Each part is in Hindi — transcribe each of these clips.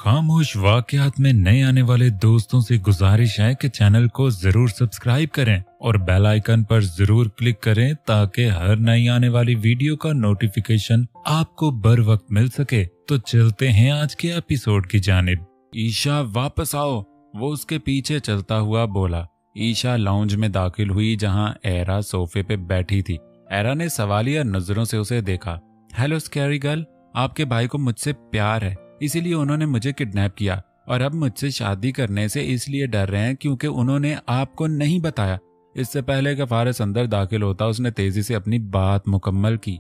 खामोश वाकयात में नए आने वाले दोस्तों से गुजारिश है कि चैनल को जरूर सब्सक्राइब करें और बेल आइकन पर जरूर क्लिक करें ताकि हर नई आने वाली वीडियो का नोटिफिकेशन आपको बर वक्त मिल सके। तो चलते हैं आज के एपिसोड की जानिब। ईशा वापस आओ, वो उसके पीछे चलता हुआ बोला। ईशा लाउंज में दाखिल हुई जहां एरा सोफे पे बैठी थी। एरा ने सवालिया नजरों से उसे देखा। हेलो स्कैरी गर्ल, आपके भाई को मुझसे प्यार है, इसीलिए उन्होंने मुझे किडनैप किया और अब मुझसे शादी करने से इसलिए डर रहे हैं क्योंकि उन्होंने आपको नहीं बताया। इससे पहले कि फारिस अंदर दाखिल होता उसने तेजी से अपनी बात मुकम्मल की।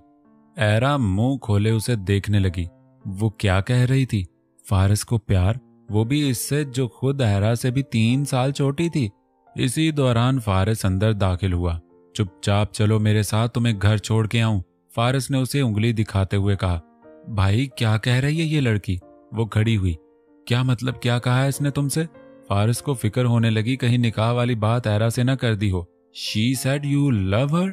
एरा मुंह खोले उसे देखने लगी। वो क्या कह रही थी? फारिस को प्यार, वो भी इससे जो खुद एरा से भी 3 साल छोटी थी। इसी दौरान फारिस अंदर दाखिल हुआ। चुपचाप चलो मेरे साथ, तुम्हें घर छोड़ के आऊं, फारिस ने उसे उंगली दिखाते हुए कहा। भाई क्या कह रही है ये लड़की? वो खड़ी हुई। क्या मतलब, क्या कहा है इसने तुमसे? फारिस को फिक्र होने लगी कहीं निकाह वाली बात एरा से न कर दी हो। She said you love her.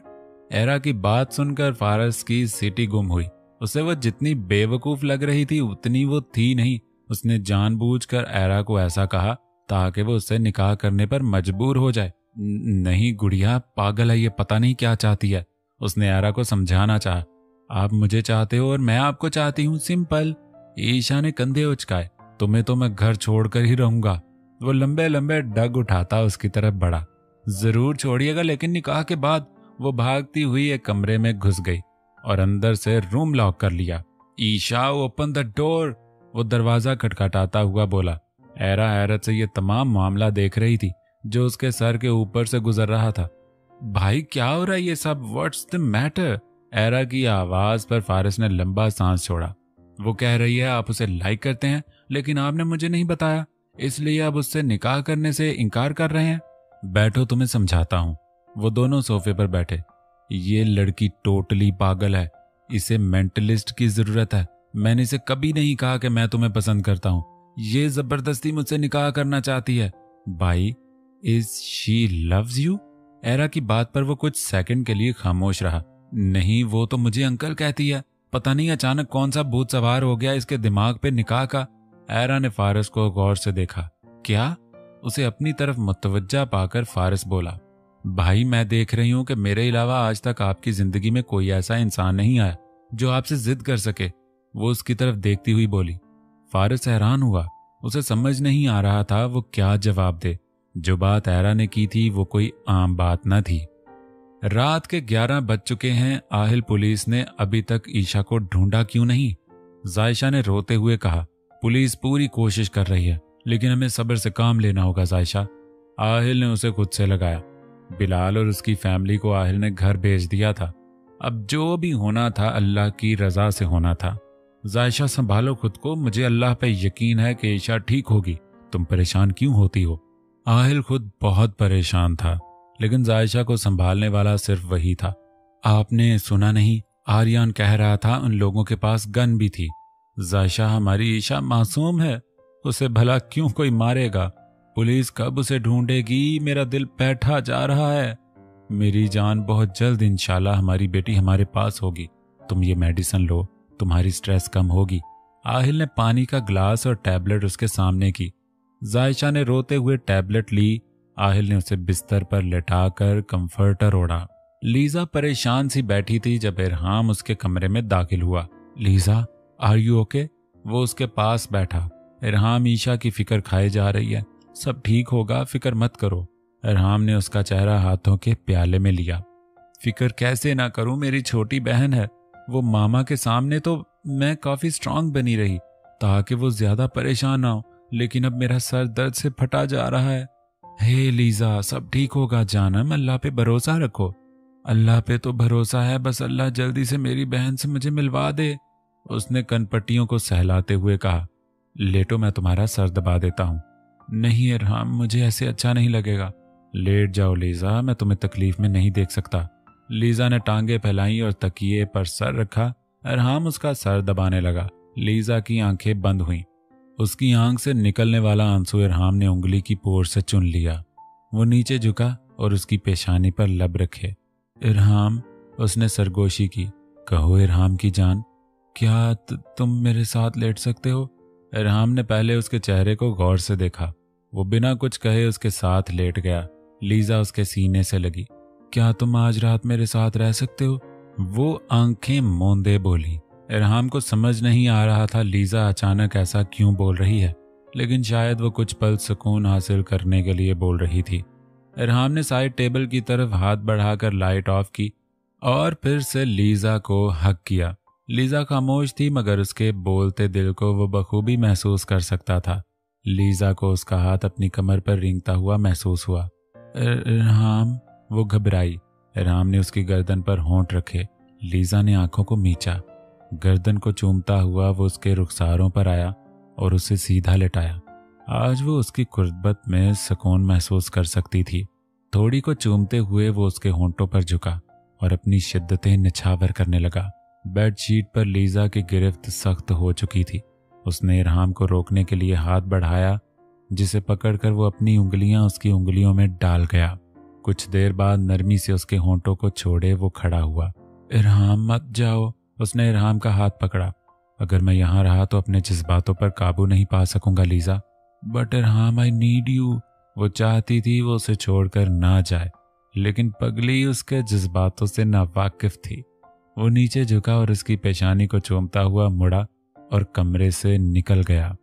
Era की बात सुनकर फारिस की सीटी गुम हुई। उसे वो जितनी बेवकूफ लग रही थी उतनी वो थी नहीं। उसने जानबूझकर एरा को ऐसा कहा ताकि वो उससे निकाह करने पर मजबूर हो जाए। नहीं गुड़िया, पागल है ये, पता नहीं क्या चाहती है। उसने एरा को समझाना चाहा। आप मुझे चाहते हो और मैं आपको चाहती हूँ, सिंपल। ईशा ने कंधे उचकाए। तुम्हें तो मैं घर छोड़कर ही रहूंगा। वो लंबे लंबे डग उठाता उसकी तरफ बढ़ा। जरूर छोड़िएगा, लेकिन निकाह के बाद। वो भागती हुई एक कमरे में घुस गई और अंदर से रूम लॉक कर लिया। ईशा ओपन द डोर, वो दरवाजा खटखटाता हुआ बोला। एरा हैरत से ये तमाम मामला देख रही थी जो उसके सर के ऊपर से गुजर रहा था। भाई क्या हो रहा है ये सब? What's the matter? एरा की आवाज पर फारिस ने लंबा सांस छोड़ा। वो कह रही है आप उसे लाइक करते हैं, लेकिन आपने मुझे नहीं बताया, इसलिए अब उससे निकाह करने से इनकार कर रहे हैं। बैठो, तुम्हें समझाता हूं। वो दोनों सोफे पर बैठे। ये लड़की टोटली पागल है, इसे मेंटलिस्ट की जरूरत है। मैंने इसे कभी नहीं कहा कि मैं तुम्हें पसंद करता हूं। ये जबरदस्ती मुझसे निकाह करना चाहती है। भाई, is she loves you? Era की बात पर वो कुछ सेकंड के लिए खामोश रहा। नहीं, वो तो मुझे अंकल कहती है। पता नहीं अचानक कौन सा भूत सवार हो गया इसके दिमाग पे निकाह का। एरा ने फारिस को गौर से देखा। क्या? उसे अपनी तरफ मुतवज्जा पाकर फारिस बोला। भाई मैं देख रही हूं कि मेरे अलावा आज तक आपकी जिंदगी में कोई ऐसा इंसान नहीं आया जो आपसे जिद कर सके। वो उसकी तरफ देखती हुई बोली। फारिस हैरान हुआ। उसे समझ नहीं आ रहा था वो क्या जवाब दे। जो बात एरा ने की थी वो कोई आम बात न थी। रात के 11 बज चुके हैं। आहिल पुलिस ने अभी तक ईशा को ढूंढा क्यों नहीं? जायशा ने रोते हुए कहा। पुलिस पूरी कोशिश कर रही है, लेकिन हमें सब्र से काम लेना होगा जायशा। आहिल ने उसे खुद से लगाया। बिलाल और उसकी फैमिली को आहिल ने घर भेज दिया था। अब जो भी होना था अल्लाह की रजा से होना था। जायशा संभालो खुद को, मुझे अल्लाह पे यकीन है कि ईशा ठीक होगी। तुम परेशान क्यों होती हो? आहिल खुद बहुत परेशान था, लेकिन जायशा को संभालने वाला सिर्फ वही था। आपने सुना नहीं? आर्यन कह रहा था उन लोगों के पास गन भी थी। जायशा, हमारी ईशा मासूम है, उसे भला क्यों कोई मारेगा? पुलिस कब उसे ढूंढेगी? मेरा दिल बैठा जा रहा है। मेरी जान, बहुत जल्द इंशाल्लाह हमारी बेटी हमारे पास होगी। तुम ये मेडिसिन लो, तुम्हारी स्ट्रेस कम होगी। आहिल ने पानी का ग्लास और टैबलेट उसके सामने की। जायशा ने रोते हुए टैबलेट ली। आहिल ने उसे बिस्तर पर लेटाकर कंफर्टर ओढ़ा। लीजा परेशान सी बैठी थी जब इरहाम उसके कमरे में दाखिल हुआ। Lisa, are you okay? वो उसके पास बैठा। इरहाम, ईशा की फिक्र खाए जा रही है, सब ठीक होगा, फिक्र मत करो। इरहाम ने उसका चेहरा हाथों के प्याले में लिया। फिक्र कैसे ना करूं, मेरी छोटी बहन है। वो मामा के सामने तो मैं काफी स्ट्रांग बनी रही ताकि वो ज्यादा परेशान ना हो, लेकिन अब मेरा सर दर्द से फटा जा रहा है। हे लीजा, सब ठीक होगा जानम, अल्लाह पे भरोसा रखो। अल्लाह पे तो भरोसा है, बस अल्लाह जल्दी से मेरी बहन से मुझे मिलवा दे। उसने कनपट्टियों को सहलाते हुए कहा। लेटो, मैं तुम्हारा सर दबा देता हूँ। नहीं इरहाम, मुझे ऐसे अच्छा नहीं लगेगा। लेट जाओ लीजा, मैं तुम्हें तकलीफ में नहीं देख सकता। लीजा ने टांगे फैलाई और तकिए पर सर रखा। इरहाम उसका सर दबाने लगा। लीजा की आंखें बंद हुईं। उसकी आंख से निकलने वाला आंसू इरहाम ने उंगली की पोर से चुन लिया। वो नीचे झुका और उसकी पेशानी पर लब रखे। इरहाम, उसने सरगोशी की। कहो इरहाम की जान, क्या तुम मेरे साथ लेट सकते हो? इरहाम ने पहले उसके चेहरे को गौर से देखा। वो बिना कुछ कहे उसके साथ लेट गया। लीजा उसके सीने से लगी। क्या तुम आज रात मेरे साथ रह सकते हो? वो आंखें मूंदे बोली। इरहाम को समझ नहीं आ रहा था लीजा अचानक ऐसा क्यों बोल रही है, लेकिन शायद वो कुछ पल सुकून हासिल करने के लिए बोल रही थी। इरहाम ने साइड टेबल की तरफ हाथ बढ़ाकर लाइट ऑफ की और फिर से लीजा को हक किया। लीजा खामोश थी, मगर उसके बोलते दिल को वो बखूबी महसूस कर सकता था। लीजा को उसका हाथ अपनी कमर पर रेंगता हुआ महसूस हुआ। इरहाम, वो घबराई। इरहाम ने उसकी गर्दन पर होंठ रखे। लीजा ने आंखों को मींचा। गर्दन को चूमता हुआ वो उसके रुखसारों पर आया और उसे सीधा लेटाया। आज वो उसकी कुर्बत में सुकून महसूस कर सकती थी। थोड़ी को चूमते हुए वो उसके होंठों पर झुका और अपनी शिद्दतें निछावर करने लगा। बेडशीट पर लीजा की गिरफ्त सख्त हो चुकी थी। उसने इरहाम को रोकने के लिए हाथ बढ़ाया, जिसे पकड़कर वो अपनी उंगलियां उसकी उंगलियों में डाल गया। कुछ देर बाद नरमी से उसके होंठों को छोड़े वो खड़ा हुआ। इरहाम, मत जाओ। उसने इरहाम का हाथ पकड़ा। अगर मैं यहाँ रहा तो अपने जज्बातों पर काबू नहीं पा सकूंगा Lisa. But Irham, I need you. वो चाहती थी वो उसे छोड़कर ना जाए, लेकिन पगली उसके जज्बातों से नावाकिफ थी। वो नीचे झुका और उसकी पेशानी को चूमता हुआ मुड़ा और कमरे से निकल गया।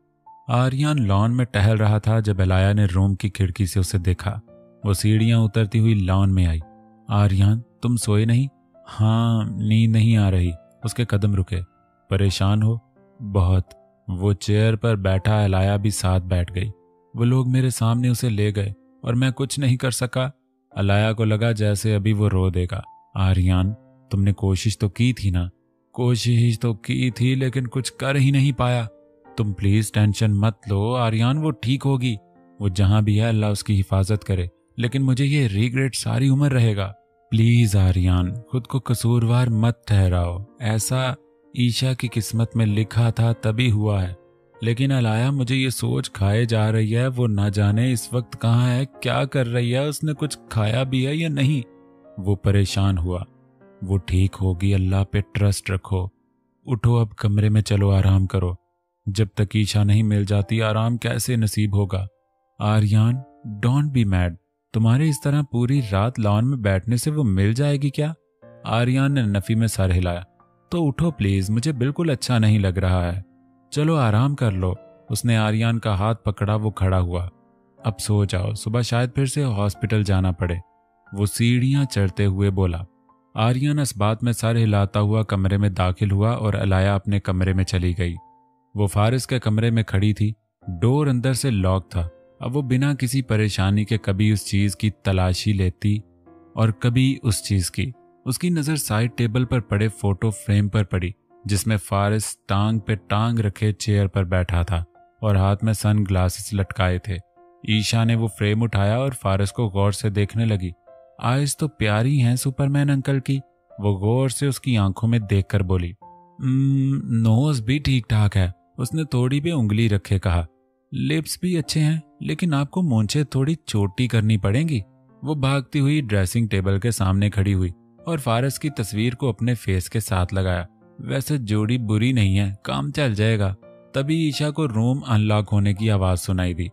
आर्यन लॉन में टहल रहा था जब अलाया ने रूम की खिड़की से उसे देखा। वो सीढ़ियां उतरती हुई लॉन में आई। आर्यन, तुम सोए नहीं? हाँ, नींद नहीं आ रही। उसके कदम रुके। परेशान हो? बहुत। वो चेयर पर बैठा अलाया भी साथ बैठ गई। वो लोग मेरे सामने उसे ले गए और मैं कुछ नहीं कर सका। अलाया को लगा जैसे अभी वो रो देगा। आर्यन, तुमने कोशिश तो की थी ना? कोशिश तो की थी, लेकिन कुछ कर ही नहीं पाया। तुम प्लीज टेंशन मत लो आर्यन, वो ठीक होगी। वो जहां भी है अल्लाह उसकी हिफाजत करे, लेकिन मुझे ये रिग्रेट सारी उम्र रहेगा। प्लीज आर्यन, खुद को कसूरवार मत ठहराओ। ऐसा ईशा की किस्मत में लिखा था तभी हुआ है। लेकिन अलाया, मुझे ये सोच खाए जा रही है वो ना जाने इस वक्त कहाँ है, क्या कर रही है, उसने कुछ खाया भी है या नहीं। वो परेशान हुआ। वो ठीक होगी, अल्लाह पे ट्रस्ट रखो। उठो, अब कमरे में चलो, आराम करो। जब तक ईशा नहीं मिल जाती आराम कैसे नसीब होगा। Aryan, don't be mad. तुम्हारे इस तरह पूरी रात लॉन में बैठने से वो मिल जाएगी क्या? आर्यन ने नफी में सर हिलाया। तो उठो प्लीज, मुझे बिल्कुल अच्छा नहीं लग रहा है। चलो आराम कर लो। उसने आर्यन का हाथ पकड़ा। वो खड़ा हुआ। अब सो जाओ, सुबह शायद फिर से हॉस्पिटल जाना पड़े। वो सीढ़ियां चढ़ते हुए बोला। आर्यन इस बात में सर हिलाता हुआ कमरे में दाखिल हुआ और अलाया अपने कमरे में चली गई। वो फारिस के कमरे में खड़ी थी। डोर अंदर से लॉक था। अब वो बिना किसी परेशानी के कभी उस चीज की तलाशी लेती और कभी उस चीज की। उसकी नजर साइड टेबल पर पड़े फोटो फ्रेम पर पड़ी, जिसमें फारिस टांग पे टांग रखे चेयर पर बैठा था और हाथ में सन ग्लासेस लटकाए थे। ईशा ने वो फ्रेम उठाया और फारिस को गौर से देखने लगी। आइज तो प्यारी हैं सुपरमैन अंकल की। वो गौर से उसकी आंखों में देखकर बोली। नोज भी ठीक ठाक है। उसने थोड़ी पे उंगली रखे कहा। लिप्स भी अच्छे हैं, लेकिन आपको मूंछें थोड़ी छोटी करनी पड़ेंगी। वो भागती हुई ड्रेसिंग टेबल के सामने खड़ी हुई और फारिस की तस्वीर को अपने फेस के साथ लगाया। वैसे जोड़ी बुरी नहीं है, काम चल जाएगा। तभी ईशा को रूम अनलॉक होने की आवाज सुनाई दी।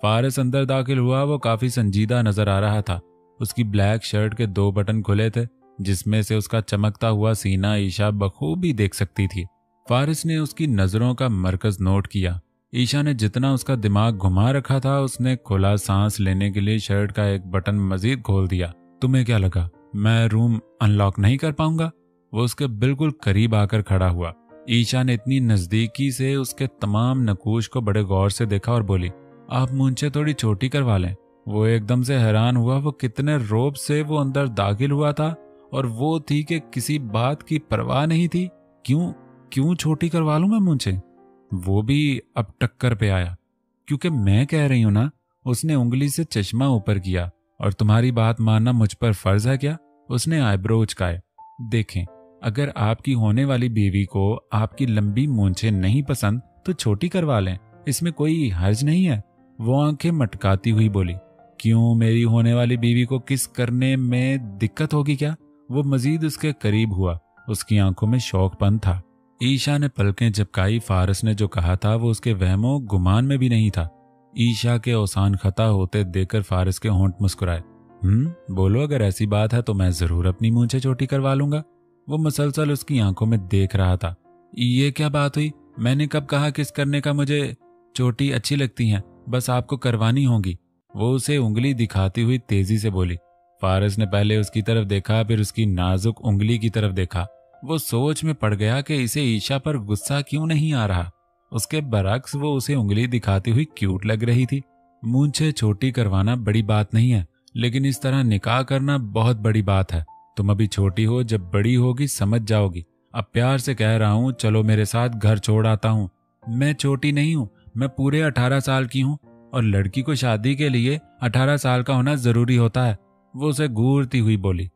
फारिस अंदर दाखिल हुआ। वो काफी संजीदा नजर आ रहा था। उसकी ब्लैक शर्ट के 2 बटन खुले थे, जिसमें से उसका चमकता हुआ सीना ईशा बखूबी देख सकती थी। फारिस ने उसकी नजरों का मरकज नोट किया। ईशा ने जितना उसका दिमाग घुमा रखा था, उसने खुला सांस लेने के लिए शर्ट का एक बटन मजीद खोल दिया। तुम्हें क्या लगा मैं रूम अनलॉक नहीं कर पाऊंगा? वो उसके बिल्कुल करीब आकर खड़ा हुआ। ईशा ने इतनी नजदीकी से उसके तमाम नकूश को बड़े गौर से देखा और बोली, आप मूंछें थोड़ी छोटी करवा लें। वो एकदम से हैरान हुआ। वो कितने रौब से वो अंदर दाखिल हुआ था और वो थी कि किसी बात की परवाह नहीं थी। क्यों छोटी करवा लूं मैं मूंछें? वो भी अब टक्कर पे आया। क्योंकि मैं कह रही हूं ना। उसने उंगली से चश्मा ऊपर किया। और तुम्हारी बात मानना मुझ पर फर्ज है क्या? उसने आईब्रो उचकाए। देखें, अगर आपकी होने वाली बीवी को आपकी लंबी मूंछें नहीं पसंद तो छोटी करवा लें, इसमें कोई हर्ज नहीं है। वो आंखें मटकाती हुई बोली। क्यों, मेरी होने वाली बीवी को किस करने में दिक्कत होगी क्या? वो मजीद उसके करीब हुआ। उसकी आंखों में शौकपन था। ईशा ने पलकें झपकाई। फारस ने जो कहा था वो उसके वहमों गुमान में भी नहीं था। ईशा के औसान खता होते देखकर फारस के होंठ मुस्कुराए। बोलो, अगर ऐसी बात है तो मैं जरूर अपनी मूंछें छोटी करवा लूंगा। वो मुसलसल उसकी आंखों में देख रहा था। ये क्या बात हुई? मैंने कब कहा किस करने का? मुझे चोटी अच्छी लगती है, बस आपको करवानी होगी। वो उसे उंगली दिखाती हुई तेजी से बोली। फारस ने पहले उसकी तरफ देखा, फिर उसकी नाजुक उंगली की तरफ देखा। वो सोच में पड़ गया कि इसे ईशा पर गुस्सा क्यों नहीं आ रहा। उसके बरक्स वो उसे उंगली दिखाती हुई क्यूट लग रही थी। मूंछें छोटी करवाना बड़ी बात नहीं है, लेकिन इस तरह निकाह करना बहुत बड़ी बात है। तुम अभी छोटी हो, जब बड़ी होगी समझ जाओगी। अब प्यार से कह रहा हूँ, चलो मेरे साथ, घर छोड़ आता हूँ। मैं छोटी नहीं हूँ, मैं पूरे 18 साल की हूँ, और लड़की को शादी के लिए 18 साल का होना जरूरी होता है। वो उसे घूरती हुई बोली।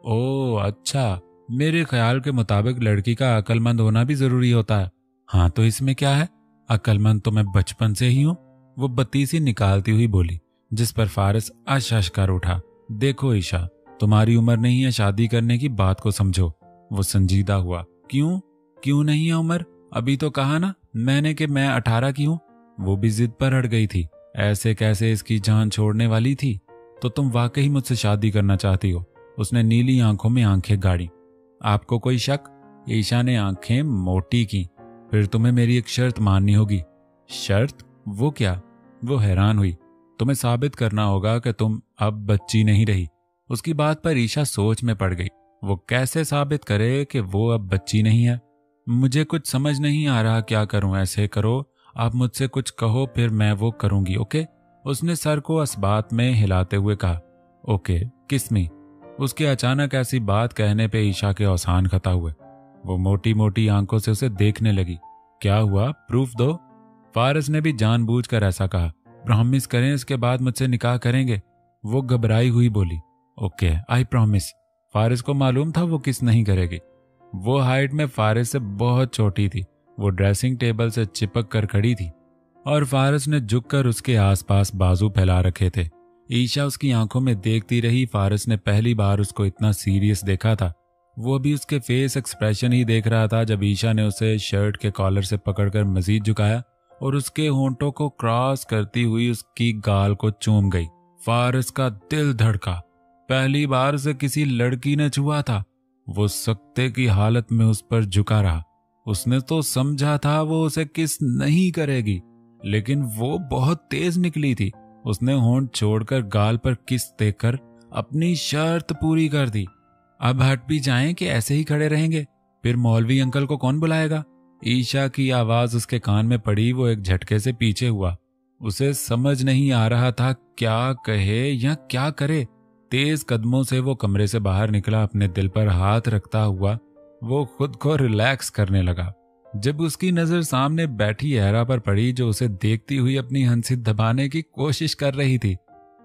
ओह अच्छा, मेरे ख्याल के मुताबिक लड़की का अक्लमंद होना भी जरूरी होता है। हाँ तो इसमें क्या है? अक्लमंद तो मैं बचपन से ही हूँ, वो बत्तीसी निकालती हुई बोली, जिस पर फारस अशश कर उठा। देखो ईशा, तुम्हारी उम्र नहीं है शादी करने की, बात को समझो। वो संजीदा हुआ। क्यों नहीं है उम्र? अभी तो कहा ना मैंने कि मैं 18 की हूँ। वो भी जिद पर अड़ गई थी। ऐसे कैसे इसकी जान छोड़ने वाली थी? तो तुम वाकई मुझसे शादी करना चाहती हो? उसने नीली आंखों में आंखें गाड़ी। आपको कोई शक? ईशा ने आंखें मोटी की। फिर तुम्हें मेरी एक शर्त माननी होगी। शर्त? वो क्या? वो हैरान हुई। तुम्हें साबित करना होगा कि तुम अब बच्ची नहीं रही। उसकी बात पर ईशा सोच में पड़ गई। वो कैसे साबित करे कि वो अब बच्ची नहीं है? मुझे कुछ समझ नहीं आ रहा, क्या करूं? ऐसे करो, आप मुझसे कुछ कहो, फिर मैं वो करूंगी, ओके? उसने सर को असबात में हिलाते हुए कहा। ओके, किस में? उसके अचानक ऐसी बात कहने पे ईशा के औसान खता हुए। वो मोटी मोटी आंखों से उसे देखने लगी। क्या हुआ? प्रूफ दो। फारस ने भी जानबूझकर ऐसा कहा। प्रॉमिस करें, इसके बाद मुझसे निकाह करेंगे। वो घबराई हुई बोली। Okay, I promise. फारिस को मालूम था वो किस नहीं करेगी। वो हाइट में फारिस से बहुत छोटी थी। वो ड्रेसिंग टेबल से चिपक कर खड़ी थी और फारिस ने झुककर उसके आसपास बाजू फैला रखे थे। ईशा उसकी आंखों में देखती रही। फारिस ने पहली बार उसको इतना सीरियस देखा था। वो भी उसके फेस एक्सप्रेशन ही देख रहा था जब ईशा ने उसे शर्ट के कॉलर से पकड़कर मजीद झुकाया और उसके होंठों को क्रॉस करती हुई उसकी गाल को चूम गई। फारिस का दिल धड़का। पहली बार उसे किसी लड़की ने छुआ था। वो सकते की हालत में उस पर झुका रहा। उसने तो समझा था वो उसे किस नहीं करेगी, लेकिन वो बहुत तेज निकली थी। उसने होंठ छोड़कर गाल पर किस देकर अपनी शर्त पूरी कर दी। अब हट भी जाएं कि ऐसे ही खड़े रहेंगे? फिर मौलवी अंकल को कौन बुलाएगा? ईशा की आवाज उसके कान में पड़ी। वो एक झटके से पीछे हुआ। उसे समझ नहीं आ रहा था क्या कहे या क्या करे। तेज कदमों से वो कमरे से बाहर निकला। अपने दिल पर हाथ रखता हुआ वो खुद को रिलैक्स करने लगा। जब उसकी नजर सामने बैठी एरा पर पड़ी जो उसे देखती हुई अपनी हंसी दबाने की कोशिश कर रही थी।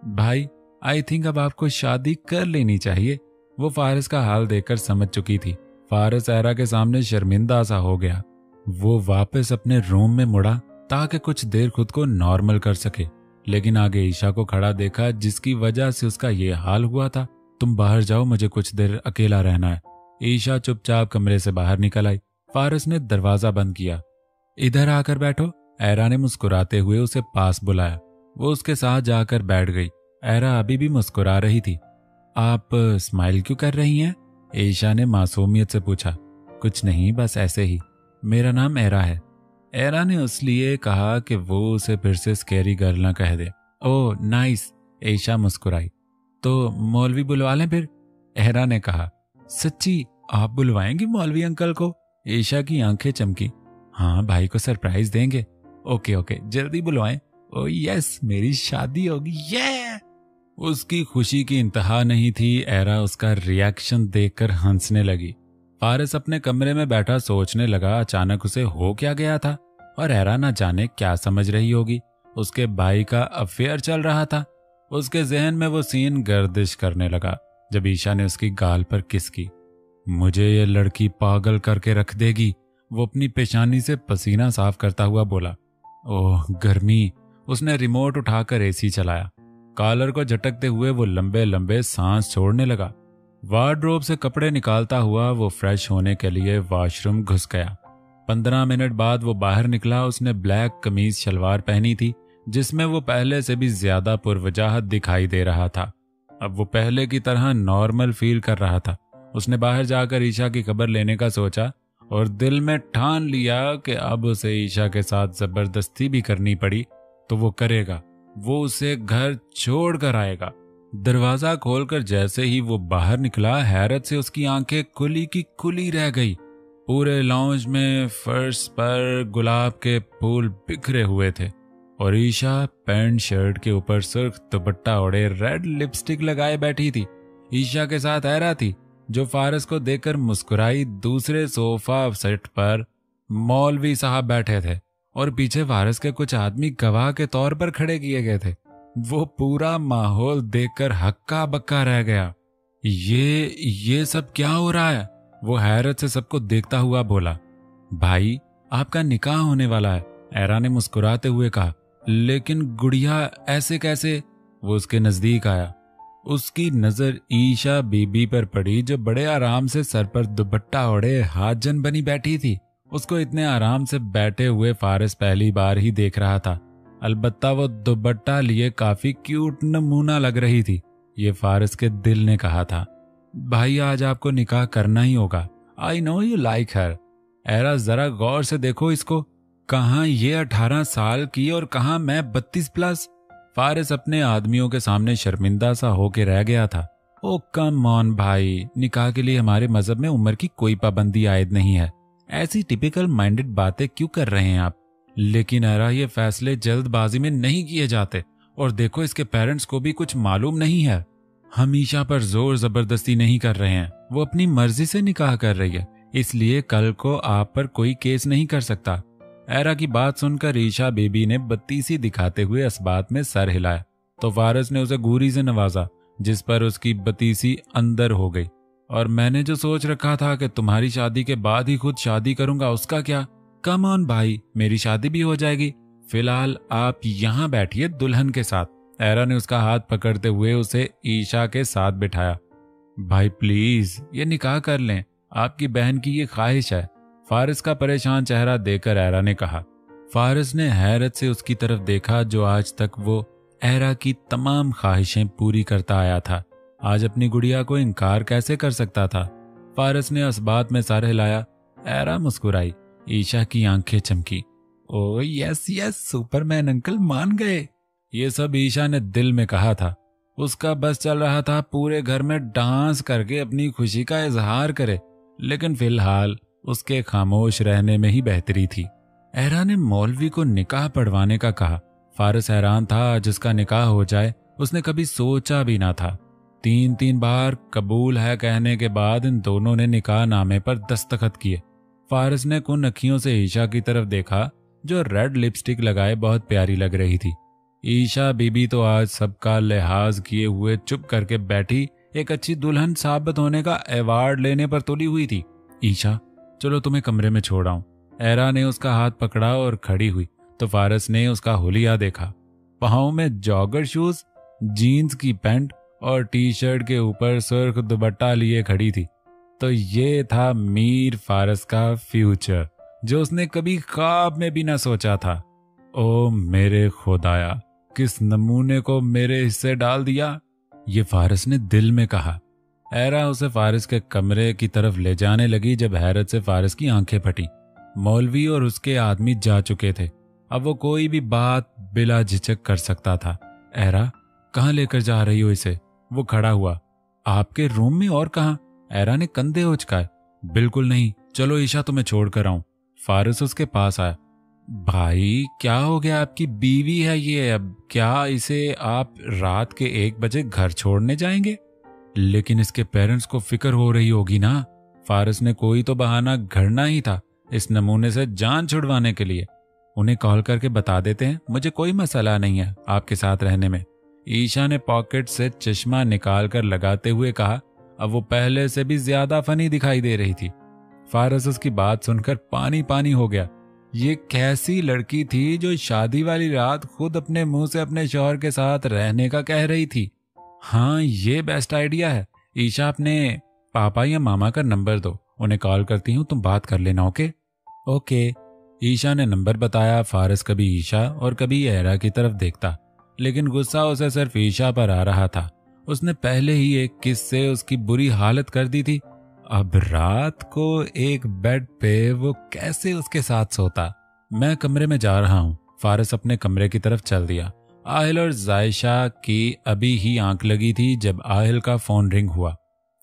भाई, आई थिंक अब आपको शादी कर लेनी चाहिए। वो फारिस का हाल देखकर समझ चुकी थी। फारिस एरा के सामने शर्मिंदा सा हो गया। वो वापस अपने रूम में मुड़ा ताकि कुछ देर खुद को नॉर्मल कर सके, लेकिन आगे ईशा को खड़ा देखा जिसकी वजह से उसका ये हाल हुआ था। तुम बाहर जाओ, मुझे कुछ देर अकेला रहना है। ईशा चुपचाप कमरे से बाहर निकल आई। फारिस ने दरवाजा बंद किया। इधर आकर बैठो। एरा ने मुस्कुराते हुए उसे पास बुलाया। वो उसके साथ जाकर बैठ गई। एरा अभी भी मुस्कुरा रही थी। आप स्माइल क्यों कर रही हैं? ईशा ने मासूमियत से पूछा। कुछ नहीं, बस ऐसे ही। मेरा नाम एरा है। एरा ने इसलिए कहा कि वो उसे फिर से स्कैरी गर्ल ना कह दे। Oh nice. ईशा मुस्कुराई। तो मौलवी बुलवा लें फिर? एरा ने कहा। सच्ची आप बुलवाएंगी मौलवी अंकल को? ईशा की आंखें चमकी। हाँ, भाई को सरप्राइज देंगे। ओके ओके, जल्दी बुलवाएं। ओ यस, मेरी शादी होगी। ये उसकी खुशी की इंतहा नहीं थी। एरा उसका रिएक्शन देखकर हंसने लगी। फारिस अपने कमरे में बैठा सोचने लगा। अचानक उसे हो क्या गया था और एरा ना जाने क्या समझ रही होगी। उसके भाई का अफेयर चल रहा था। उसके जहन में वो सीन गर्दिश करने लगा जब ईशा ने उसकी गाल पर किस की। मुझे ये लड़की पागल करके रख देगी। वो अपनी पेशानी से पसीना साफ करता हुआ बोला। ओह गर्मी। उसने रिमोट उठाकर एसी चलाया। कॉलर को झटकते हुए वो लंबे लंबे सांस छोड़ने लगा। वार्डरोब से कपड़े निकालता हुआ वो फ्रेश होने के लिए वॉशरूम घुस गया। 15 मिनट बाद वो बाहर निकला। उसने ब्लैक कमीज शलवार पहनी थी जिसमें वो पहले से भी ज्यादा पुरवजाहत दिखाई दे रहा था। अब वो पहले की तरह नॉर्मल फील कर रहा था। उसने बाहर जाकर ईशा की खबर लेने का सोचा और दिल में ठान लिया कि अब उसे ईशा के साथ जबरदस्ती भी करनी पड़ी तो वो करेगा। वो उसे घर छोड़ कर आएगा। दरवाजा खोलकर जैसे ही वो बाहर निकला, हैरत से उसकी आंखें खुली की खुली रह गई। पूरे लॉन्ज में फर्श पर गुलाब के फूल बिखरे हुए थे और ईशा पैंट शर्ट के ऊपर सुर्ख दुपट्टा ओढ़े रेड लिपस्टिक लगाए बैठी थी। ईशा के साथ ऐरा थी जो फारस को देखकर मुस्कुराई। दूसरे सोफा सेट पर मौलवी साहब बैठे थे और पीछे फारस के कुछ आदमी गवाह के तौर पर खड़े किए गए थे। वो पूरा माहौल देखकर हक्का बक्का रह गया। ये सब क्या हो रहा है? वो हैरत से सबको देखता हुआ बोला। भाई, आपका निकाह होने वाला है, ऐरा ने मुस्कुराते हुए कहा। लेकिन गुड़िया ऐसे कैसे? वो उसके नजदीक आया। उसकी नजर ईशा बीबी पर पड़ी जो बड़े आराम से सर पर दुपट्टा ओढ़े हाजन बनी बैठी थी। उसको इतने आराम से बैठे हुए फारस पहली बार ही देख रहा था। अलबत्ता वो दुपट्टा लिए काफी क्यूट नमूना लग रही थी। ये फारस के दिल ने कहा था, भाई आज आपको निकाह करना ही होगा। आई नो यू लाइक हर। ऐरा जरा गौर से देखो इसको। कहाँ ये 18 साल की और कहाँ मैं 32 प्लस। फारिस अपने आदमियों के सामने शर्मिंदा सा होके रह गया था। ओ कम ऑन भाई, निकाह के लिए हमारे मजहब में उम्र की कोई पाबंदी आयद नहीं है। ऐसी टिपिकल माइंडेड बातें क्यों कर रहे हैं आप? लेकिन ऐरा, ये फैसले जल्दबाजी में नहीं किए जाते और देखो इसके पेरेंट्स को भी कुछ मालूम नहीं है। हम ईशा पर जोर जबरदस्ती नहीं कर रहे हैं। वो अपनी मर्जी से निकाह कर रही है, इसलिए कल को आप पर कोई केस नहीं कर सकता। ऐरा की बात सुनकर ईशा बेबी ने बत्तीसी दिखाते हुए इस बात में सर हिलाया तो फारस ने उसे घूरी से नवाजा, जिस पर उसकी बत्तीसी अंदर हो गई। और मैंने जो सोच रखा था कि तुम्हारी शादी के बाद ही खुद शादी करूंगा, उसका क्या? कम ऑन भाई, मेरी शादी भी हो जाएगी। फिलहाल आप यहाँ बैठिए दुल्हन के साथ। ऐरा ने उसका हाथ पकड़ते हुए उसे ईशा के साथ बिठाया। भाई प्लीज, ये निकाह कर लें, आपकी बहन की ये ख्वाहिश है। फारिस का परेशान चेहरा देखकर ऐरा ने कहा। फारिस ने हैरत से उसकी तरफ देखा जो आज तक वो ऐरा की तमाम ख्वाहिशें पूरी करता आया था। आज अपनी गुड़िया को इनकार कैसे कर सकता था? फारिस ने इस बात में सर हिलाया। ऐरा मुस्कुराई। ईशा की आंखें चमकी। ओ यस यस, सुपरमैन अंकल मान गए। ये सब ईशा ने दिल में कहा था। उसका बस चल रहा था पूरे घर में डांस करके अपनी खुशी का इजहार करे, लेकिन फिलहाल उसके खामोश रहने में ही बेहतरी थी। ऐरा ने मौलवी को निकाह पढ़वाने का कहा। फारिस हैरान था। जिसका निकाह हो जाए उसने कभी सोचा भी ना था। 3 बार कबूल है कहने के बाद इन दोनों ने निकाह नामे पर दस्तखत किए। फारिस ने कुन अखियों से ईशा की तरफ देखा जो रेड लिपस्टिक लगाए बहुत प्यारी लग रही थी। ईशा बीबी तो आज सबका लिहाज किए हुए चुप करके बैठी एक अच्छी दुल्हन साबित होने का अवार्ड लेने पर तुली हुई थी। ईशा, चलो तुम्हें कमरे में छोड़ आऊं। ऐरा ने उसका हाथ पकड़ा और खड़ी हुई तो फारस ने उसका हुलिया देखा। पाँव में जॉगर शूज, जीन्स की पैंट और टी शर्ट के ऊपर सुर्ख दुपट्टा लिए खड़ी थी। तो ये था मीर फारस का फ्यूचर जो उसने कभी ख्वाब में भी ना सोचा था। ओ मेरे खुदाया, किस नमूने को मेरे हिस्से डाल दिया, ये फारस ने दिल में कहा। ऐरा उसे फारिस के कमरे की तरफ ले जाने लगी जब हैरत से फारिस की आंखें फटी। मौलवी और उसके आदमी जा चुके थे। अब वो कोई भी बात बिला झिझक कर सकता था। ऐरा, कहाँ लेकर जा रही हो इसे? वो खड़ा हुआ। आपके रूम में, और कहाँ? ऐरा ने कंधे उचकाए। बिल्कुल नहीं, चलो ईशा तुम्हें छोड़ कर आऊं। फारिस उसके पास आया। भाई क्या हो गया? आपकी बीवी है ये, अब क्या इसे आप रात के 1 बजे घर छोड़ने जाएंगे? लेकिन इसके पेरेंट्स को फिक्र हो रही होगी ना। फारिस ने कोई तो बहाना घड़ना ही था इस नमूने से जान छुड़वाने के लिए। उन्हें कॉल करके बता देते हैं, मुझे कोई मसला नहीं है आपके साथ रहने में। ईशा ने पॉकेट से चश्मा निकाल कर लगाते हुए कहा। अब वो पहले से भी ज्यादा फनी दिखाई दे रही थी। फारिस उसकी बात सुनकर पानी पानी हो गया। ये कैसी लड़की थी जो शादी वाली रात खुद अपने मुंह से अपने शौहर के साथ रहने का कह रही थी। हाँ, ये बेस्ट आइडिया है। ईशा, अपने पापा या मामा का नंबर दो, उन्हें कॉल करती हूँ, तुम बात कर लेना। ओके? ओके। ईशा ने नंबर बताया। फारिस कभी ईशा और कभी एरा की तरफ देखता, लेकिन गुस्सा उसे सिर्फ ईशा पर आ रहा था। उसने पहले ही एक किस से उसकी बुरी हालत कर दी थी। अब रात को एक बेड पे वो कैसे उसके साथ सोता। मैं कमरे में जा रहा हूँ। फारिस अपने कमरे की तरफ चल दिया। आहिल और जायशा की अभी ही आंख लगी थी जब आहिल का फोन रिंग हुआ।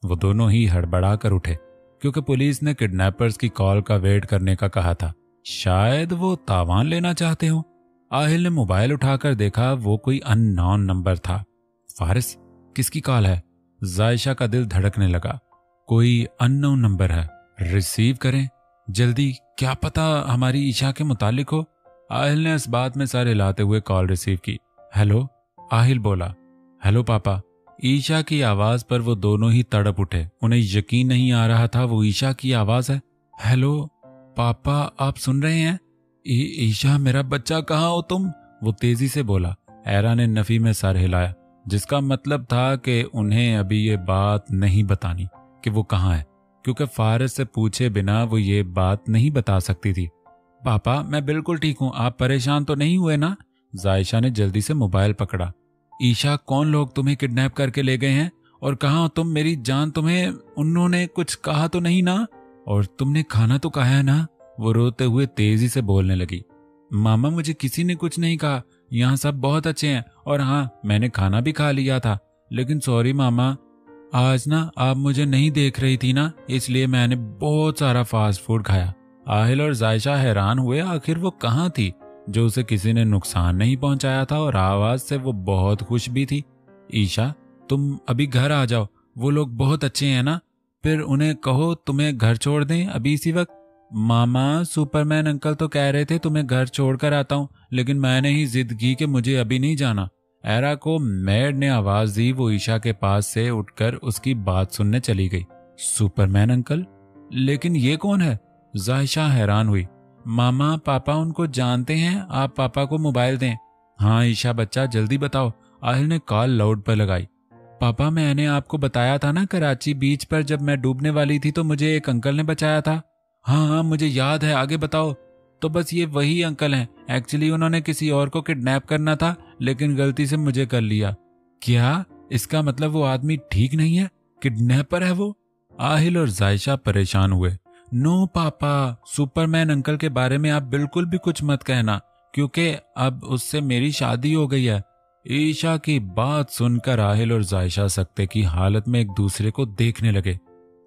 वो दोनों ही हड़बड़ा कर उठे, क्योंकि पुलिस ने किडनैपर्स की कॉल का वेट करने का कहा था। शायद वो तावान लेना चाहते हो। आहिल ने मोबाइल उठाकर देखा, वो कोई अननोन नंबर था। फारिस, किसकी कॉल है? जायशा का दिल धड़कने लगा। कोई अननोन नंबर है, रिसीव करें जल्दी, क्या पता हमारी ईशा के मुतालिक हो। आहिल ने इस बात में सर हिलाते हुए कॉल रिसीव की। हेलो, आहिल बोला। हेलो पापा। ईशा की आवाज पर वो दोनों ही तड़प उठे। उन्हें यकीन नहीं आ रहा था वो ईशा की आवाज है। हेलो पापा, आप सुन रहे हैं? ईशा मेरा बच्चा, कहाँ हो तुम? वो तेजी से बोला। एरा ने नफी में सर हिलाया, जिसका मतलब था कि उन्हें अभी ये बात नहीं बतानी कि वो कहाँ है, क्योंकि फारिस से पूछे बिना वो ये बात नहीं बता सकती थी। पापा मैं बिल्कुल ठीक हूँ, आप परेशान तो नहीं हुए ना? जायशा ने जल्दी से मोबाइल पकड़ा। ईशा, कौन लोग तुम्हें किडनैप करके ले गए हैं और कहाँ हो तुम? मेरी जान, तुम्हें उन्होंने कुछ कहा तो नहीं ना? और तुमने खाना तो खाया है ना? वो रोते हुए तेजी से बोलने लगी। मामा मुझे किसी ने कुछ नहीं कहा, यहाँ सब बहुत अच्छे हैं, और हाँ मैंने खाना भी खा लिया था, लेकिन सॉरी मामा, आज ना आप मुझे नहीं देख रही थी ना, इसलिए मैंने बहुत सारा फास्ट फूड खाया। आहिल और जायशा हैरान हुए, आखिर वो कहाँ थी जो उसे किसी ने नुकसान नहीं पहुंचाया था, और आवाज से वो बहुत खुश भी थी। ईशा तुम अभी घर आ जाओ, वो लोग बहुत अच्छे हैं ना, फिर उन्हें कहो तुम्हें घर छोड़ दें अभी इसी वक्त। मामा सुपरमैन अंकल तो कह रहे थे तुम्हें घर छोड़कर आता हूँ, लेकिन मैंने ही जिद की कि मुझे अभी नहीं जाना। एरा को मेड ने आवाज दी। वो ईशा के पास से उठकर उसकी बात सुनने चली गई। Superman uncle? लेकिन ये कौन है? जायशा हैरान हुई। मामा पापा उनको जानते हैं, आप पापा को मोबाइल दें। हाँ ईशा बच्चा, जल्दी बताओ। आहिल ने कॉल लाउड पर लगाई। पापा मैंने आपको बताया था ना, कराची बीच पर जब मैं डूबने वाली थी तो मुझे एक अंकल ने बचाया था। हाँ मुझे याद है, आगे बताओ। तो बस ये वही अंकल हैं, एक्चुअली उन्होंने किसी और को किडनैप करना था, लेकिन गलती से मुझे कर लिया। क्या? इसका मतलब वो आदमी ठीक नहीं है, किडनैपर है वो? आहिल और जायशा परेशान हुए। नो पापा, सुपरमैन अंकल के बारे में आप बिल्कुल भी कुछ मत कहना, क्योंकि अब उससे मेरी शादी हो गई है। ईशा की बात सुनकर आहिल और जायशा सकते की हालत में एक दूसरे को देखने लगे।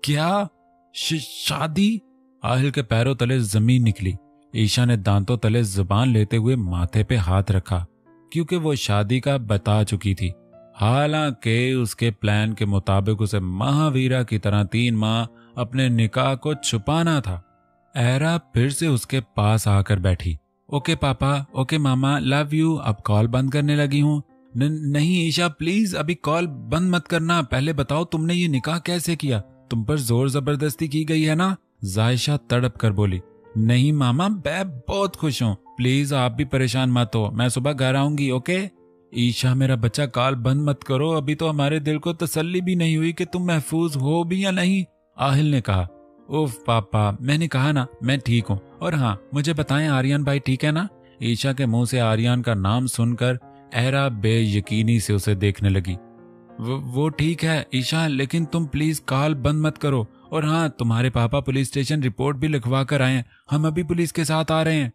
क्या? शादी? आहिल के पैरों तले जमीन निकली। ईशा ने दांतों तले जुबान लेते हुए माथे पे हाथ रखा, क्योंकि वो शादी का बता चुकी थी। हालांकि उसके प्लान के मुताबिक उसे महावीरा की तरह 3 माह अपने निकाह को छुपाना था। एरा फिर से उसके पास आकर बैठी। ओके पापा, ओके मामा, लव यू, अब कॉल बंद करने लगी हूँ। नहीं ईशा प्लीज, अभी कॉल बंद मत करना, पहले बताओ तुमने ये निकाह कैसे किया? तुम पर जोर जबरदस्ती की गई है ना? जायशा तड़प कर बोली। नहीं मामा, मैं बहुत खुश हूँ, प्लीज आप भी परेशान मत हो, मैं सुबह घर आऊंगी। ओके? ईशा मेरा बच्चा, कॉल बंद मत करो, अभी तो हमारे दिल को तसल्ली भी नहीं हुई कि तुम महफूज हो भी या नहीं। आहिल ने कहा। उफ पापा, मैंने कहा ना मैं ठीक हूँ, और हाँ मुझे बताएं आर्यन भाई ठीक है ना? ईशा के मुंह से आर्यन का नाम सुनकर एरा बेयकीनी से उसे देखने लगी। वो ठीक है ईशा, लेकिन तुम प्लीज कॉल बंद मत करो, और हाँ तुम्हारे पापा पुलिस स्टेशन रिपोर्ट भी लिखवा कर आए हैं, हम अभी पुलिस के साथ आ रहे हैं।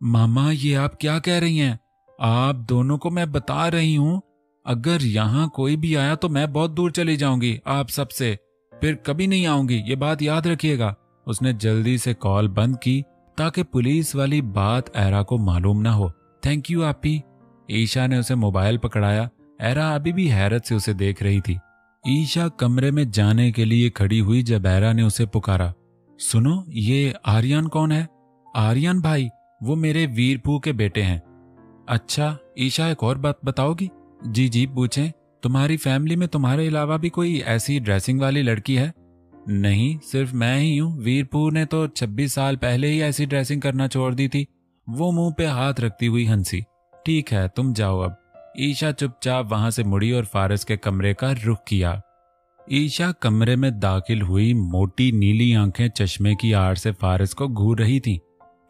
मामा ये आप क्या कह रही हैं? आप दोनों को मैं बता रही हूँ, अगर यहाँ कोई भी आया तो मैं बहुत दूर चली जाऊंगी आप सबसे, फिर कभी नहीं आऊंगी, ये बात याद रखिएगा। उसने जल्दी से कॉल बंद की ताकि पुलिस वाली बात एरा को मालूम ना हो। थैंक यू आपी। ईशा ने उसे मोबाइल पकड़ाया। एरा अभी भी हैरत से उसे देख रही थी। ईशा कमरे में जाने के लिए खड़ी हुई जब एरा ने उसे पुकारा। सुनो, ये आर्यन कौन है? आर्यन भाई, वो मेरे वीरपू के बेटे हैं। अच्छा ईशा, एक और बात बताओगी? जी पूछें। तुम्हारी फैमिली में तुम्हारे अलावा भी कोई ऐसी ड्रेसिंग वाली लड़की है? नहीं, सिर्फ मैं ही हूँ। वीरपू ने तो 26 साल पहले ही ऐसी ड्रेसिंग करना छोड़ दी थी। वो मुंह पे हाथ रखती हुई हंसी। ठीक है तुम जाओ अब। ईशा चुपचाप वहां से मुड़ी और फारिस के कमरे का रुख किया। ईशा कमरे में दाखिल हुई। मोटी नीली आंखें चश्मे की आड़ से फारिस को घूर रही थी।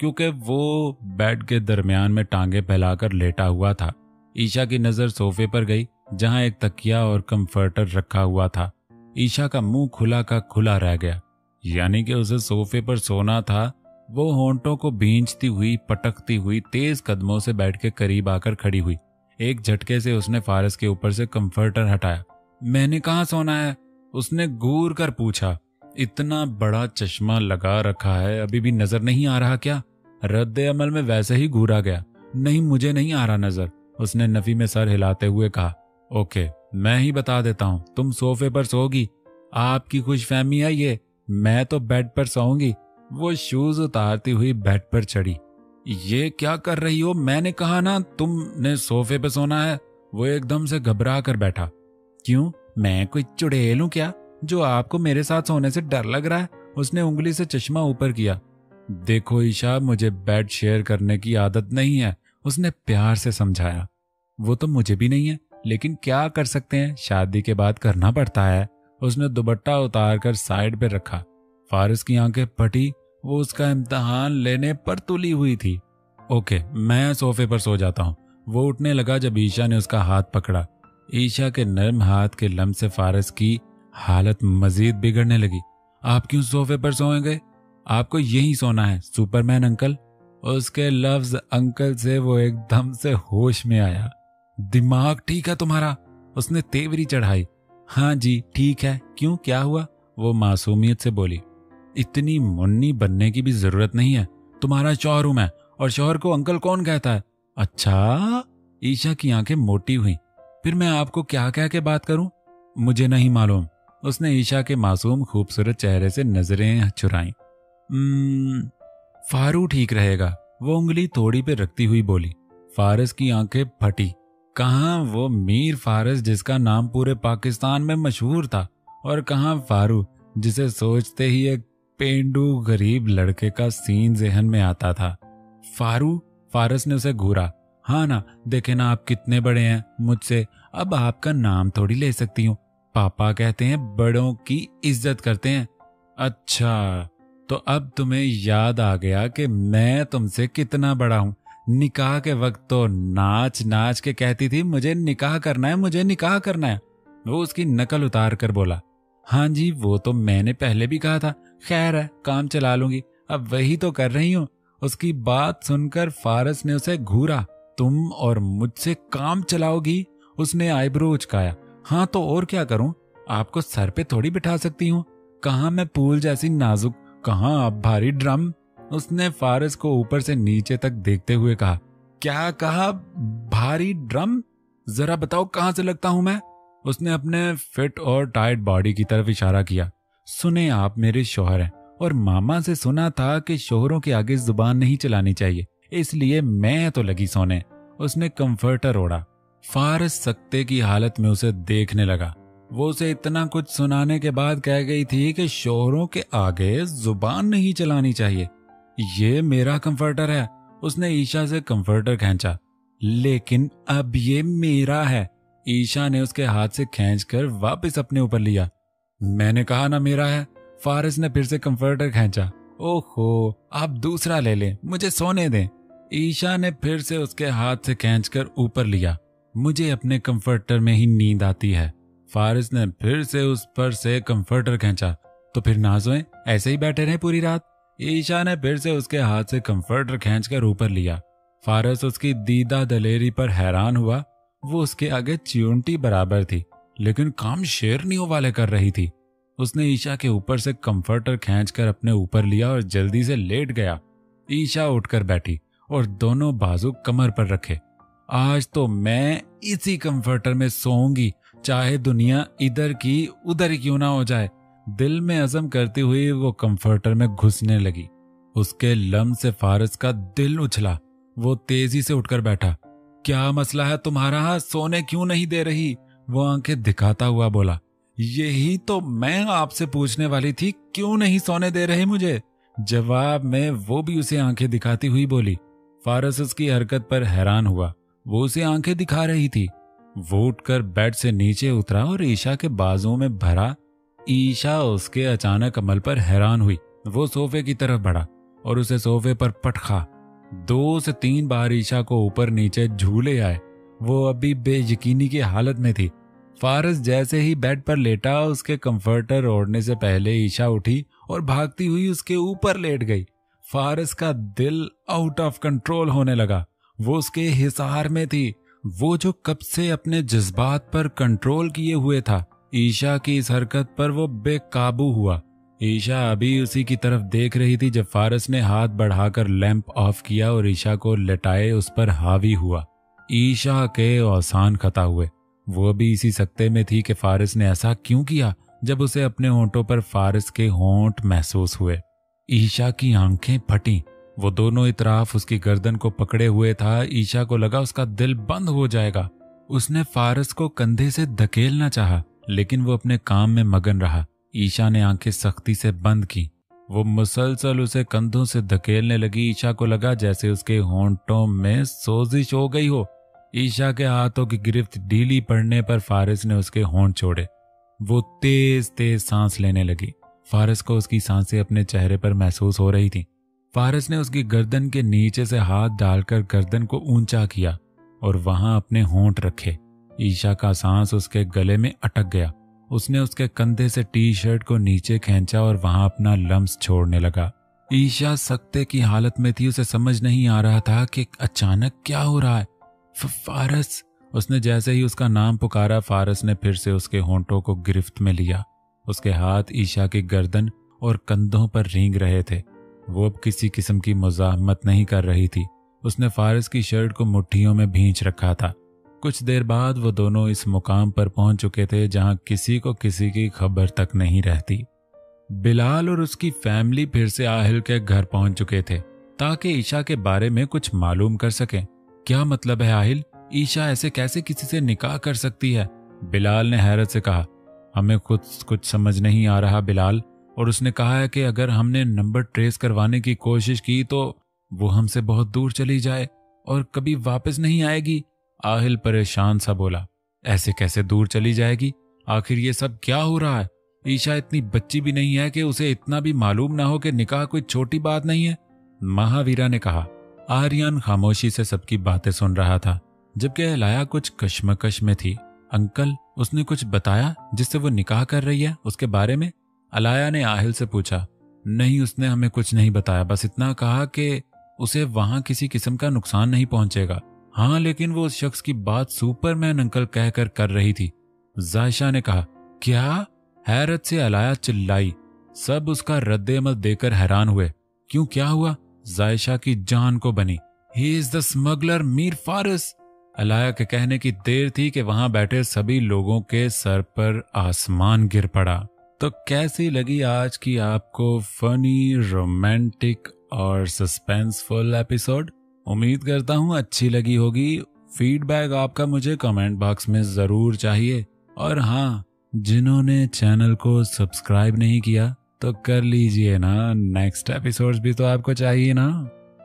क्योंकि वो बेड के दरमियान में टांगे फैलाकर लेटा हुआ था। ईशा की नजर सोफे पर गई जहां एक तकिया और कंफर्टर रखा हुआ था। ईशा का मुंह खुला का खुला रह गया, यानी कि उसे सोफे पर सोना था। वो होंठों को भींचती हुई पटकती हुई तेज कदमों से बेड के करीब आकर खड़ी हुई। एक झटके से उसने फारस के ऊपर से कंफर्टर हटाया। मैंने कहाँ सोना है? उसने घूर कर पूछा। इतना बड़ा चश्मा लगा रखा है, अभी भी नजर नहीं आ रहा क्या? रद्दे अमल में वैसे ही घूरा गया। नहीं, मुझे नहीं आ रहा नजर, उसने नफी में सर हिलाते हुए कहा। ओके, मैं ही बता देता हूँ, तुम सोफे पर सोओगी। आपकी खुशफहमी है ये, मैं तो बेड पर सोऊंगी। वो शूज उतारती हुई बेड पर चढ़ी। ये क्या कर रही हो? मैंने कहा ना तुमने सोफे पे सोना है। वो एकदम से घबरा कर बैठा। क्यों, मैं कोई चुड़ैल हूं क्या जो आपको मेरे साथ सोने से डर लग रहा है? उसने उंगली से चश्मा ऊपर किया। देखो ईशा, मुझे बेड शेयर करने की आदत नहीं है, उसने प्यार से समझाया। वो तो मुझे भी नहीं है, लेकिन क्या कर सकते हैं, शादी के बाद करना पड़ता है। उसने दुपट्टा उतार कर साइड पे रखा। फारिस की आंखें फटी, वो उसका इम्तिहान लेने पर तुली हुई थी। ओके, मैं सोफे पर सो जाता हूँ। वो उठने लगा जब ईशा ने उसका हाथ पकड़ा। ईशा के नर्म हाथ के लम्स से फारिस की हालत मजीद बिगड़ने लगी। आप क्यों सोफे पर सोएंगे? आपको यहीं सोना है सुपरमैन अंकल। उसके लफ्ज अंकल से वो एकदम से होश में आया। दिमाग ठीक है तुम्हारा? उसने तेवरी चढ़ाई। हाँ जी ठीक है, क्यों, क्या हुआ? वो मासूमियत से बोली। इतनी मुन्नी बनने की भी जरूरत नहीं है, तुम्हारा शौहर हूं मैं, और शौहर को अंकल कौन कहता है? अच्छा, ईशा की आंखें मोटी हुई। फिर मैं आपको क्या कह के बात करूं? मुझे नहीं मालूम। उसने ईशा के मासूम खूबसूरत चेहरे से नजरें चुराई। फारू ठीक रहेगा, वो उंगली थोड़ी पे रखती हुई बोली। फारिस की आंखें फटी। कहां वो मीर फारिस जिसका नाम पूरे पाकिस्तान में मशहूर था, और कहां फारू जिसे सोचते ही एक पेंडू गरीब लड़के का सीन जहन में आता था। फारू? फारिस ने उसे घूरा। हाँ ना, देखे ना आप कितने बड़े हैं मुझसे, अब आपका नाम थोड़ी ले सकती हूँ। पापा कहते हैं बड़ों की इज्जत करते हैं। अच्छा, तो अब तुम्हें याद आ गया कि मैं तुमसे कितना बड़ा हूँ। निकाह के वक्त तो नाच नाच के कहती थी मुझे निकाह करना है, मुझे निकाह करना है। वो उसकी नकल उतार कर बोला। हाँ जी, वो तो मैंने पहले भी कहा था, खैर है, काम चला लूंगी, अब वही तो कर रही हूँ। उसकी बात सुनकर फारिस ने उसे घूरा। तुम और मुझसे काम चलाओगी? उसने आईब्रो उचकाया। हाँ तो और क्या करूं, आपको सर पे थोड़ी बिठा सकती हूँ। कहाँ मैं पूल जैसी नाजुक, कहाँ आप भारी ड्रम। उसने फारिस को ऊपर से नीचे तक देखते हुए कहा। क्या कहा? भारी ड्रम? जरा बताओ कहाँ से लगता हूं मैं? उसने अपने फिट और टाइट बॉडी की तरफ इशारा किया। सुने, आप मेरे शौहर हैं, और मामा से सुना था कि शौहरों के आगे जुबान नहीं चलानी चाहिए, इसलिए मैं तो लगी सोने। उसने कंफर्टर ओढ़ा। फारिस सकते की हालत में उसे देखने लगा। वो उसे इतना कुछ सुनाने के बाद कह गई थी कि शौहरों के आगे जुबान नहीं चलानी चाहिए। ये मेरा कंफर्टर है। उसने ईशा से कंफर्टर खींचा। लेकिन अब ये मेरा है। ईशा ने उसके हाथ से खींचकर वापस अपने ऊपर लिया। मैंने कहा ना मेरा है। फारिस ने फिर से कंफर्टर खींचा। ओहो, आप दूसरा ले लें, मुझे सोने दें। ईशा ने फिर से उसके हाथ से खींचकर ऊपर लिया। मुझे अपने कंफर्टर में ही नींद आती है। फारिस ने फिर से उस पर से कंफर्टर खींचा। तो फिर ना सोएं, ऐसे ही बैठे रहे पूरी रात। ईशा ने फिर से उसके हाथ से कंफर्टर खींचकर ऊपर लिया। फारिस उसकी दीदा दलेरी पर हैरान हुआ। वो उसके आगे च्यूंटी बराबर थी, लेकिन काम शेरनियों वाले कर रही थी। उसने ईशा के ऊपर से कंफर्टर खींचकर अपने ऊपर लिया और जल्दी से लेट गया। ईशा उठकर बैठी और दोनों बाजू कमर पर रखे। आज तो मैं इसी कंफर्टर में सोऊंगी, चाहे दुनिया इधर की उधर ही क्यों ना हो जाए। दिल में अज़म करती हुई वो कंफर्टर में घुसने लगी। उसके लम से फारिस का दिल उछला। वो तेजी से उठकर बैठा। क्या मसला है तुम्हारा, सोने क्यों नहीं दे रही? वो आंखें दिखाता हुआ बोला। यही तो मैं आपसे पूछने वाली थी, क्यों नहीं सोने दे रहे मुझे? जवाब में वो भी उसे आंखें दिखाती हुई बोली। फारिस उसकी हरकत पर हैरान हुआ। वो उसे आंखें दिखा रही थी। वो उठकर बेड से नीचे उतरा और ईशा के बाजुओं में भरा। ईशा उसके अचानक अमल पर हैरान हुई। वो सोफे की तरफ बढ़ा। और उसे सोफे पर पटखा। 2 से 3 बार ईशा को ऊपर नीचे झूले आए। वो अभी बेयकीनी की हालत में थी। फारस जैसे ही बेड पर लेटा, उसके कंफर्टर ओढ़ने से पहले ईशा उठी और भागती हुई उसके ऊपर लेट गई। फारस का दिल आउट ऑफ कंट्रोल होने लगा। वो उसके हिसार में थी, वो जो कब से अपने जज्बात पर कंट्रोल किए हुए था। ईशा की इस हरकत पर वो बेकाबू हुआ। ईशा अभी उसी की तरफ देख रही थी जब फारस ने हाथ बढ़ाकर लैंप ऑफ किया और ईशा को लटाए उस पर हावी हुआ। ईशा के औसान खता हुए। वो भी इसी सकते में थी कि फारस ने ऐसा क्यों किया। जब उसे अपने होंठों पर फारस के होंठ महसूस हुए, ईशा की आंखें फटी। वो दोनों इतराफ उसकी गर्दन को पकड़े हुए था। ईशा को लगा उसका दिल बंद हो जाएगा। उसने फारस को कंधे से धकेलना चाहा, लेकिन वो अपने काम में मगन रहा। ईशा ने आंखें सख्ती से बंद की। वो मुसलसल उसे कंधों से धकेलने लगी। ईशा को लगा जैसे उसके होंठों में सोजिश हो गई हो। ईशा के हाथों की गिरफ्त ढीली पड़ने पर फारस ने उसके होंठ छोड़े। वो तेज तेज सांस लेने लगी। फारस को उसकी सांसें अपने चेहरे पर महसूस हो रही थी। फारस ने उसकी गर्दन के नीचे से हाथ डालकर गर्दन को ऊंचा किया और वहां अपने होंठ रखे। ईशा का सांस उसके गले में अटक गया। उसने उसके कंधे से टी शर्ट को नीचे खींचा और वहां अपना लम्स छोड़ने लगा। ईशा सकते की हालत में थी। उसे समझ नहीं आ रहा था कि अचानक क्या हो रहा है। फारस, उसने जैसे ही उसका नाम पुकारा, फारस ने फिर से उसके होंठों को गिरफ्त में लिया। उसके हाथ ईशा की गर्दन और कंधों पर रेंग रहे थे। वो अब किसी किस्म की मुज़ाहमत नहीं कर रही थी। उसने फारस की शर्ट को मुट्ठियों में भींच रखा था। कुछ देर बाद वो दोनों इस मुकाम पर पहुंच चुके थे जहां किसी को किसी की खबर तक नहीं रहती। बिलाल और उसकी फैमिली फिर से आहिल के घर पहुंच चुके थे ताकि ईशा के बारे में कुछ मालूम कर सकें। क्या मतलब है आहिल? ईशा ऐसे कैसे किसी से निकाह कर सकती है? बिलाल ने हैरत से कहा। हमें खुद कुछ समझ नहीं आ रहा बिलाल। और उसने कहा है कि अगर हमने नंबर ट्रेस करवाने की कोशिश की तो वो हमसे बहुत दूर चली जाए और कभी वापस नहीं आएगी। आहिल परेशान सा बोला। ऐसे कैसे दूर चली जाएगी? आखिर ये सब क्या हो रहा है? ईशा इतनी बच्ची भी नहीं है कि उसे इतना भी मालूम ना हो कि निकाह कोई छोटी बात नहीं है, महावीरा ने कहा। आर्यन खामोशी से सबकी बातें सुन रहा था, जबकि अलाया कुछ कश्मकश में थी। अंकल, उसने कुछ बताया जिससे वो निकाह कर रही है उसके बारे में? अलाया ने आहिल से पूछा। नहीं, उसने हमें कुछ नहीं बताया, बस इतना कहा कि उसे वहां किसी किस्म का नुकसान नहीं पहुंचेगा। हाँ, लेकिन वो उस शख्स की बात सुपरमैन अंकल कहकर कर रही थी, जायशा ने कहा। क्या? हैरत से अलाया चिल्लाई। सब उसका रद्द-ए-अमल देकर हैरान हुए। क्यों, क्या हुआ? जायशा की जान को बनी। He is the smuggler Mir फारस। अलाया के कहने की देर थी कि वहां बैठे सभी लोगों के सर पर आसमान गिर पड़ा। तो कैसी लगी आज की आपको फनी, रोमांटिक और सस्पेंसफुल एपिसोड? उम्मीद करता हूं अच्छी लगी होगी। फीडबैक आपका मुझे कमेंट बॉक्स में जरूर चाहिए। और हाँ, जिन्होंने चैनल को सब्सक्राइब नहीं किया तो कर लीजिए ना। नेक्स्ट एपिसोड्स भी तो आपको चाहिए ना।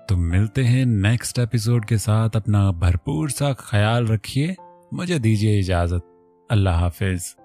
तो मिलते हैं नेक्स्ट एपिसोड के साथ। अपना भरपूर सा ख्याल रखिए। मुझे दीजिए इजाजत। अल्लाह हाफिज।